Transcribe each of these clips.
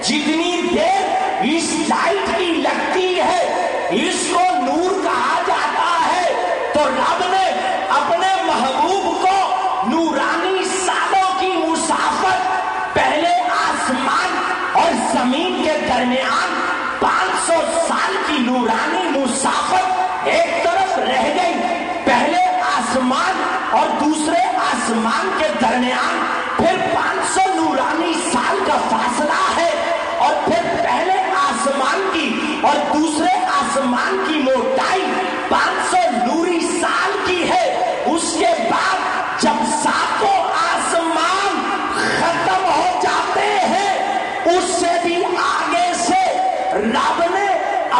جتنی دیر اس لائٹ کی لگتی ہے اس کو نور کہا جاتا ہے، تو رب نے اپنے محبوب کو نورانی سالوں کی مسافت، پہلے آسمان اور زمین کے درمیان 500 سال کی نورانی مسافت ایک طرف رہ گئی، پہلے آسمان اور دوسرے آسمان کے درمیان پھر 500 نورانی سال کا فاصلہ ہے، اور پھر پہلے آسمان کی اور دوسرے آسمان کی موٹائی 500 نوری سال کی ہے۔ اس کے بعد جب ساتوں آسمان ختم ہو جاتے ہیں، اس سے بھی آگے سے رب نے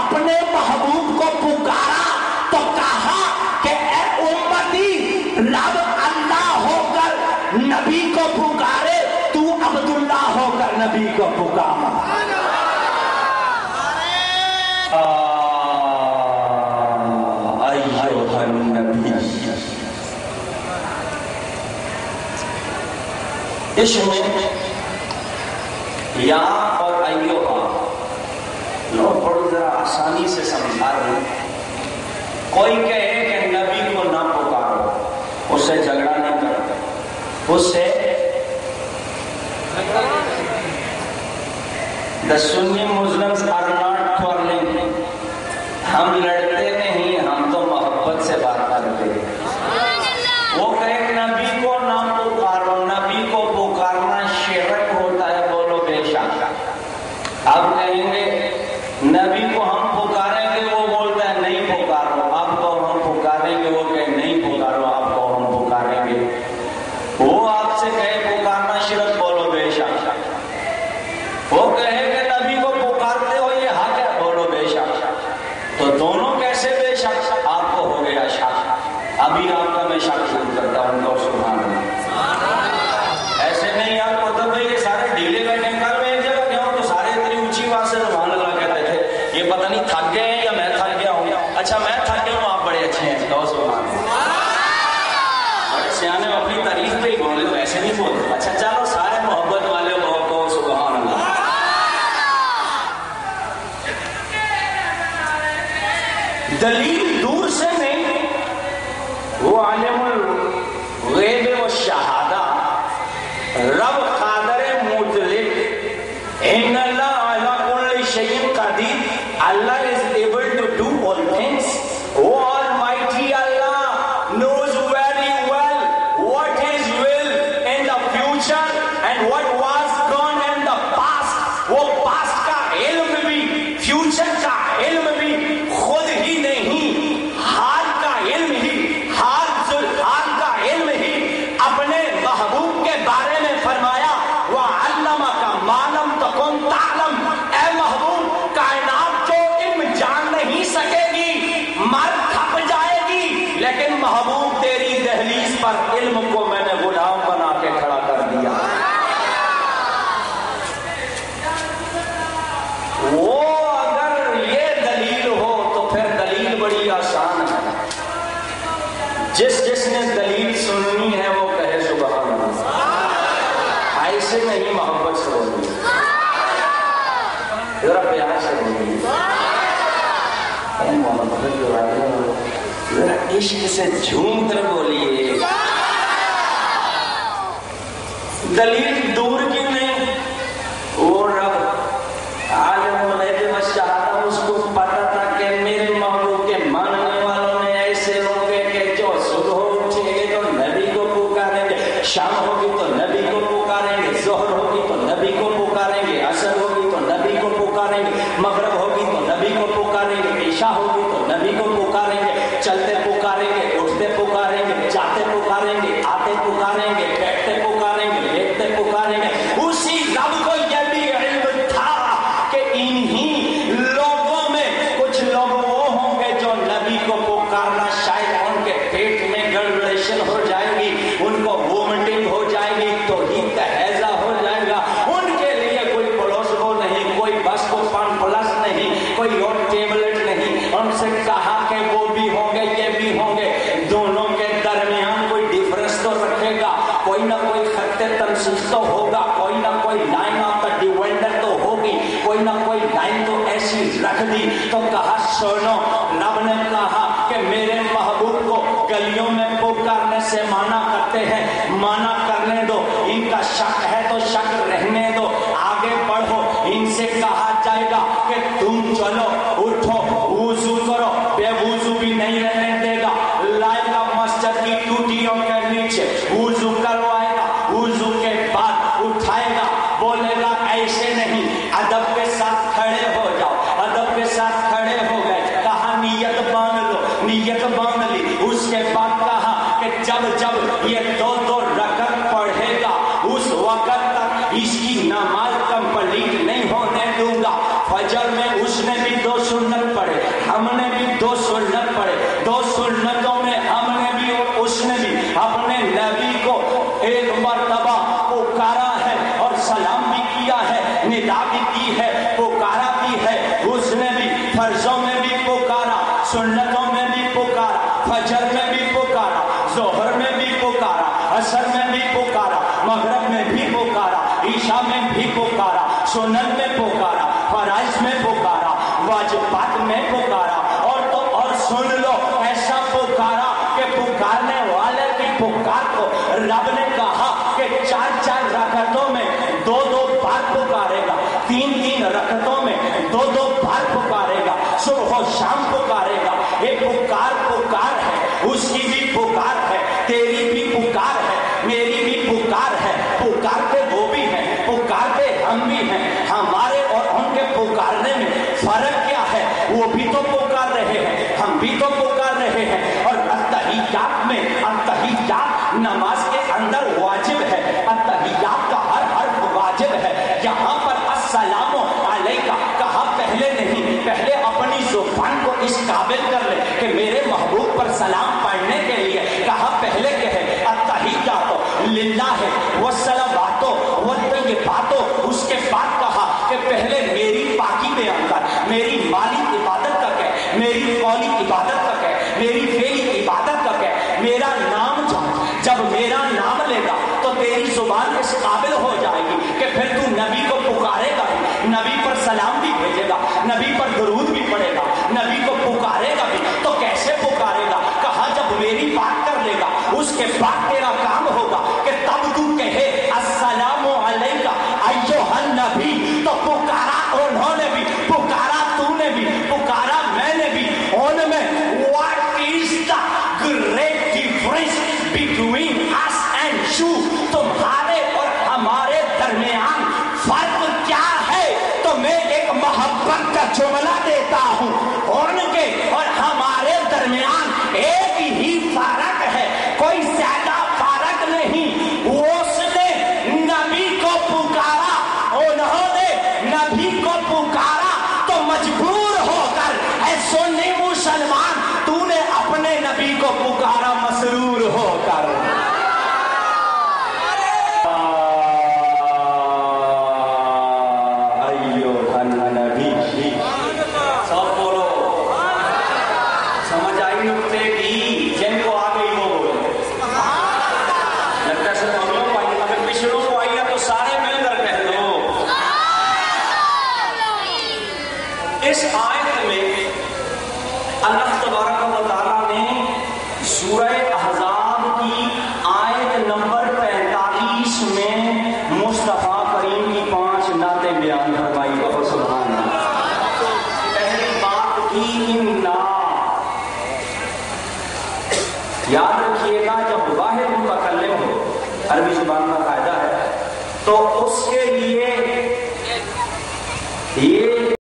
اپنے محبوب کو پکارا تو کہا کہ اے امتی، رب اللہ ہو کر نبی کو پکارے، تو عبداللہ ہو کر نبی کو پکارا۔ ایھا النبی، اس میں یا اور ایھا لوگ بڑی ذرا آسانی سے سمجھا رہے ہیں۔ کوئی کہے کہ نبی کو نہ پکارو، اس سے جھگڑا نہیں کرو، اس سے The Sunni Muslims are not quarreling. ہم لڑتے نہیں، ہم تو محبت سے بات کرتے ہیں۔ وہ کہے نبی کو نہ پکارو، نبی کو پکارنا شرک ہوتا ہے، بولو بے شک۔ اب کہیں گے نبی کو ہم پکاریں گے، وہ بولتا ہے نہیں پکارو، آپ کو ہم پکاریں گے، وہ کہے نہیں پکارو، آپ کو ہم پکاریں گے۔ وہ آپ سے کہے پکارنا شرک، بولو بے شک۔ وہ کہے کہ نبی کو پکارتے ہو یہ حق ہے، بولو بے شک۔ تو دونوں کیسے بے شک؟ آپ کو ہو گیا شک، ابھی آپ کا میں شک شروع کرتا ہوں تو سبحان اللہ۔ ایسے نہیں آپ کو تو یہ سارے ڈھیلے بیٹھے، کل میں ایک جگہ گیا ہوں تو سارے اتنی اونچی بات سے سبحان اللہ کہتے تھے، یہ پتہ نہیں تھک گئے ہیں یا میں تھک گیا ہوں۔ اچھا میں تھک گیا ہوں، آپ بڑے اچھے ہیں، تو سبحان اللہ۔ بڑے سیانے اپنی تعریف پہ ہی بولے، تو ایسے نہیں بولتے۔ اچھا چلو سارے محبت والے لوگ کو سبحان اللہ۔ دلیل دور سے نہیں، وہ عالم الغیب والشہادہ رب قادر مطلق، ان اللہ علی کل شیء قدیر، اللہ is able to do all things۔ وہ Almighty Allah knows very well what His will in the future and what was gone in the past۔ وہ past کا علم بھی، future کا علم بھی خود ہی نہیں، حال کا علم ہی، حال کا علم ہی اپنے محبوب کے بارے میں فرمایا، وَعَلَّمَكَ مَا لَمْ تَكُنْ تَعْلَمْ۔ اے محبوب، کائنات جو علم جان نہیں سکے گی، مر تھک جائے گی، لیکن محبوب تیری دہلیز پر علم کو میں نے غلام بنا کے کھڑا کر دیا۔ وہ اگر یہ دلیل ہو تو پھر دلیل بڑی آسان ہے۔ جس نے دلیل سننی ہے وہ کہے سبحان اللہ۔ ایسے نہیں، محبت سے بولیے، ذرا پیار سے بولیے، محبت جو ہے ذرا عشق سے جھوم کر بولیے۔ دلیل دور کی نہیں، وہ رب عالم الغیب والشہادہ، اس کو پتا تھا کہ میرے محبوب کے ماننے والوں میں ایسے ہوں گے کہ جو صبح اٹھیں گے تو نبی کو پکاریں گے، شام ہوگی تو نبی کو پکاریں گے، ظہر ہوگی تو نبی کو پکاریں گے، عصر ہوگی تو نبی کو پکاریں گے، مغرب ہوگی تو نبی کو پکاریں گے، عشاء ہوگی تو نبی کو پکاریں گے، چلتے پکاریں گے، اٹھتے پکاریں گے، جاتے پکاریں گے، آتے پکاریں گے، بیٹھتے پکاریں گے، لیٹتے پکاریں گے، رکھ دی تو کہا سنو، رب نے کہا کہ میرے محبوب کو گلیوں میں پکارنے سے منع کرتے ہیں، منع کرنے دو، ان کا شک ہے تو شک رہنے دو، آگے بڑھو۔ ان سے کہا جائے گا کہ تم چلو، اٹھو، وضو کرو، بے وضو بھی نہیں رہنے دے گا، لائے گا مسجد کی ٹوٹیوں کے نیچے، وضو کروائے گا، وضو کے بعد اٹھائے گا، بولے گا ایسے نہیں، ادب کے ساتھ کھڑے ہو جاؤ، ادب کے ساتھ کھڑے ہو گئے، کہا نیت باندھ لو، نیت باندھ لی، اس کے بعد کہا کہ جب یہ دو رکعت پڑھے گا اس وقت تک اس کی نماز کمپلیٹ نہیں ہونے دوں گا۔ فجر میں اس نے بھی 2 سنت پڑھے، ہم نے بھی 2 سنت پڑھے، 2 سنتوں میں ہم نے بھی اور اس نے بھی اپنے نبی کو ایک مرتبہ پکارا ہے اور سلام بھی کیا ہے، ندا بھی کی ہے، پکارا بھی ہے، اس نے بھی فرضوں میں بھی پکارا، سنتوں میں بھی پکارا، فجر میں بھی پکارا، ظہر میں بھی پکارا، عصر میں بھی پکارا، مغرب میں بھی پکارا، عشاء میں بھی پکارا، سنن میں پکارا، فرائض میں پکارا، واجبات میں پکارا، اور سن لو ایسا پکارا کہ پکارنے والے کی پکار کو رب نے کہا کہ 4 رکعتوں میں 2 بار پکارے گا، 3 رکعتوں میں 2 بار پکارے گا، صبح و شام پکارے گا۔ یہ پکار ہے، اس کی بھی پکار ہے، تیری بھی پکار ہے، میری بھی پکار ہے، پکارتے وہ بھی ہیں، پکارتے ہم بھی ہیں، ہمارے اور ان کے پکارنے میں فرق کیا ہے؟ وہ بھی تو پکار رہے ہیں، ہم بھی تو پکار رہے ہیں، اور التحیات میں، التحیات نماز کے اندر واجب ہے، التحیات کا ہر حرف واجب ہے۔ یہاں پر السلام علیکہ کہا پہلے نہیں، پہلے اپنی زبان کو اس قابل کر لے کہ میرے محبوب پر سلام پڑھنے کے لیے کہا پہلے کہے التحیات للہ والصلوات والطیبات، اس کے بعد کہا کہ پہلے میری پاکی بیان کر، میری مالی عبادت کا کہہ، میری قولی عبادت کا کہہ، میری فعلی عبادت کا کہہ، میرا نام جب میرا نام لے گا تو تیری زبان اس قابل ہو جائے گی کہ پھر تو نبی کو پکارے گا، نبی پر سلام بھی بھیجے گا، نبی پر درود بھی پڑھے گا، نبی کو پکارے گا بھی۔ تو کیسے پکارے گا؟ کہا جب میری بات کر لے گا اس کے بعد تیرا کام ہوگا کہ تب تو کہے السلام علیکہ ایھا النبی، تو پکارا انہوں نے بھی، پکارا تو نے بھی، پکارا میں نے بھی، ان میں what is the great difference between us and you، تمہارے اور ہمارے درمیان فرق کیا ہے؟ تو میں ایک محبت کا جملہ دیتا ہوں، ان کے اور ہمارے درمیان ایک ہی فرق ہے، کوئی زیادہ فرق نہیں۔ اس نے نبی کو پکارا، انہوں نے نبی کو پکارا، تو مجبور ہو کر اے سنی مسلمان تو نے اپنے نبی کو پکارا مسرور ہو کر۔ اس آیت میں اللہ تبارک و تعالیٰ نے سورہ احزاب کی آیت نمبر 45 میں مصطفیٰ کریم کی 5 نعتیں بیان فرمائی۔ اور سبحان اللہ، پہلی بات کی انا، یاد رکھیے گا جب واحد متکلم ہو، عربی زبان کا قاعدہ ہے، تو اس کے لیے